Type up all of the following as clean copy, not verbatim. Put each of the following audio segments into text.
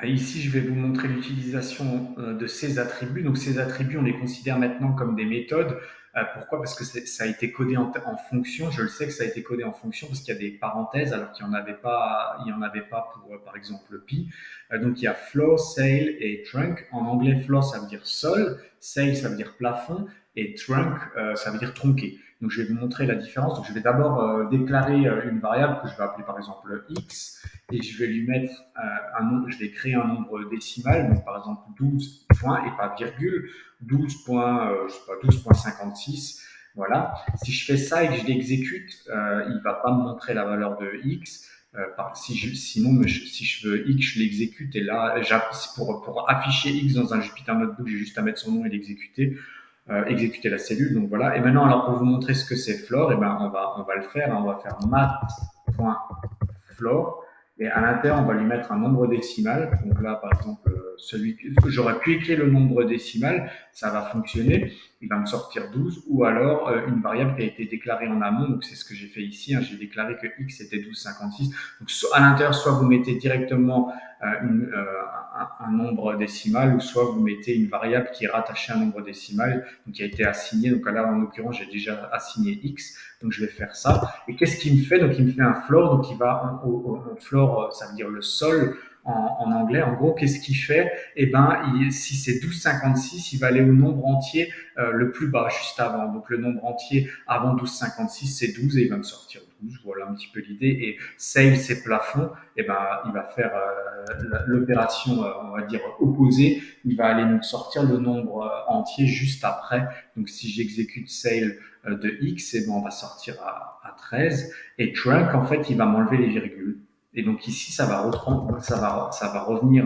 Ici, je vais vous montrer l'utilisation de ces attributs. Donc, ces attributs, on les considère maintenant comme des méthodes. Pourquoi? Parce que ça a été codé en fonction. Je le sais que ça a été codé en fonction parce qu'il y a des parenthèses alors qu'il n'y en avait pas, il y en avait pas pour, par exemple, pi. Donc, il y a floor, sail et trunk. En anglais, floor, ça veut dire sol, sail, ça veut dire plafond, et trunk, ça veut dire tronqué. Donc, je vais vous montrer la différence. Donc, je vais d'abord déclarer une variable que je vais appeler, par exemple, x, et je vais lui mettre un nombre, je vais créer un nombre décimal, donc par exemple 12 points et pas virgule, 12 points, je sais pas, 12,56. Voilà. Si je fais ça et que je l'exécute, il va pas me montrer la valeur de x. Sinon, si je veux x, je l'exécute et là, pour afficher x dans un Jupyter Notebook, j'ai juste à mettre son nom et l'exécuter, exécuter la cellule. Donc voilà. Et maintenant, alors pour vous montrer ce que c'est Flore, eh ben, on va le faire. On va faire math.floor. Et à l'intérieur, on va lui mettre un nombre décimal. Donc là, par exemple, celui que j'aurais pu écrire le nombre décimal, ça va fonctionner. Il va me sortir 12, ou alors une variable qui a été déclarée en amont. Donc c'est ce que j'ai fait ici. Hein. J'ai déclaré que x était 12,56. Donc à l'intérieur, soit vous mettez directement un nombre décimal, ou soit vous mettez une variable qui est rattachée à un nombre décimal, donc qui a été assigné. Donc là, en l'occurrence, j'ai déjà assigné x. Donc je vais faire ça. Et qu'est-ce qu'il me fait? Donc il me fait un floor. Donc il va en floor, ça veut dire le sol en anglais. En gros, qu'est-ce qu'il fait? Eh ben, si c'est 12,56, il va aller au nombre entier le plus bas, juste avant. Donc le nombre entier avant 12,56, c'est 12 et il va me sortir 12. Voilà un petit peu l'idée. Et save, c'est plafond. Eh ben, il va faire l'opération, on va dire, opposée. Il va aller me sortir le nombre entier juste après. Donc si j'exécute save de x, et ben on va sortir à 13. Et trunk, en fait, il va m'enlever les virgules. Et donc ici, ça va revenir,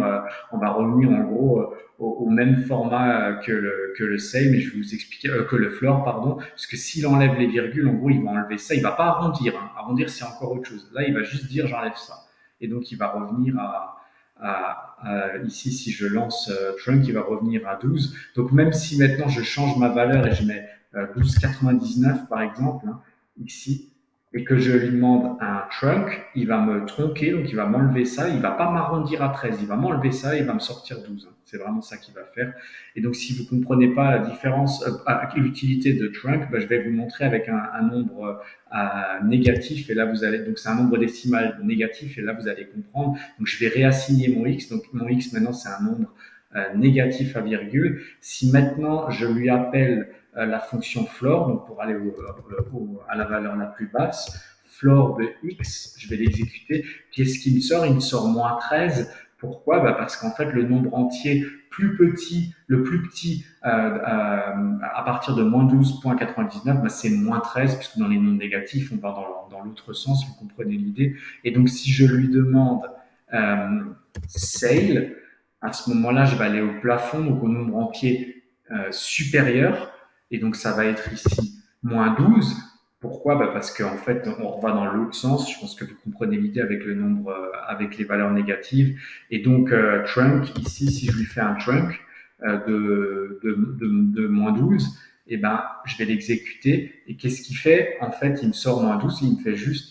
on va revenir en gros au même format que le save, mais je vais vous expliquer, que le floor, pardon, parce que s'il enlève les virgules, en gros, il va enlever ça. Il va pas arrondir. Hein. Arrondir, c'est encore autre chose. Là, il va juste dire j'enlève ça. Et donc, il va revenir ici, si je lance trunk, il va revenir à 12. Donc, même si maintenant je change ma valeur et je mets 12,99 par exemple, hein, ici, et que je lui demande un trunk, il va me tronquer, donc il va m'enlever ça, il va pas m'arrondir à 13, il va m'enlever ça et il va me sortir 12. Hein. C'est vraiment ça qu'il va faire. Et donc, si vous ne comprenez pas la différence, l'utilité de trunk, ben, je vais vous montrer avec un nombre négatif, et là vous allez, donc c'est un nombre décimal négatif, et là vous allez comprendre. Donc, je vais réassigner mon x, donc mon x maintenant c'est un nombre négatif à virgule. Si maintenant je lui appelle la fonction floor, donc pour aller à la valeur la plus basse, floor de x, je vais l'exécuter. Qu'est-ce qu'il me sort? Il me sort moins 13. Pourquoi? Bah parce qu'en fait, le nombre entier plus petit, le plus petit à partir de moins 12,99, bah c'est moins 13, puisque dans les nombres négatifs, on va dans l'autre sens, vous comprenez l'idée. Et donc, si je lui demande euh, sale, à ce moment-là, je vais aller au plafond, donc au nombre entier supérieur, et donc ça va être ici moins 12. Pourquoi? Bah parce qu'en fait, on va dans l'autre sens. Je pense que vous comprenez l'idée avec le nombre, avec les valeurs négatives. Et donc, trunk, ici, si je lui fais un trunk de moins 12, eh ben, je vais l'exécuter. Et qu'est-ce qu'il fait? En fait, il me sort moins 12,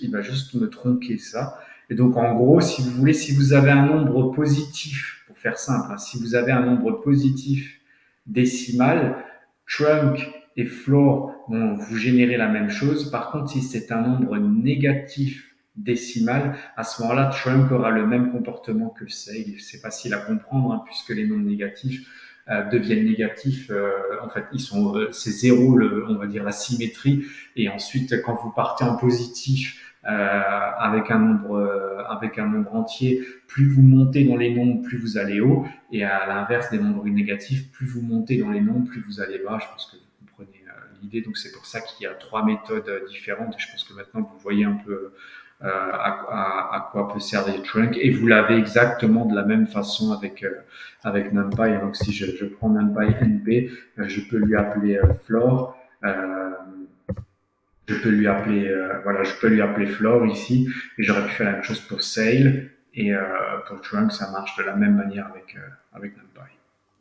il va juste me tronquer ça. Et donc, en gros, si vous voulez, si vous avez un nombre positif, pour faire simple, hein, si vous avez un nombre positif décimal, trunk et floor vont vous générer la même chose. Par contre, si c'est un nombre négatif décimal, à ce moment-là, trunk aura le même comportement que save. C'est facile à comprendre, hein, puisque les nombres négatifs deviennent négatifs. En fait, c'est zéro, on va dire la symétrie. Et ensuite, quand vous partez en positif avec un nombre entier, plus vous montez dans les nombres, plus vous allez haut. Et à l'inverse des nombres négatifs, plus vous montez dans les nombres, plus vous allez bas. Je pense que vous comprenez l'idée. Donc c'est pour ça qu'il y a trois méthodes différentes. Et je pense que maintenant vous voyez un peu à quoi peut servir Trunk. Et vous l'avez exactement de la même façon avec NumPy. Donc si je prends NumPy NP, je peux lui appeler Floor. Je peux lui appeler, voilà, je peux lui appeler Floor ici. Et j'aurais pu faire la même chose pour Sail. Et pour Trunk, ça marche de la même manière avec NumPy.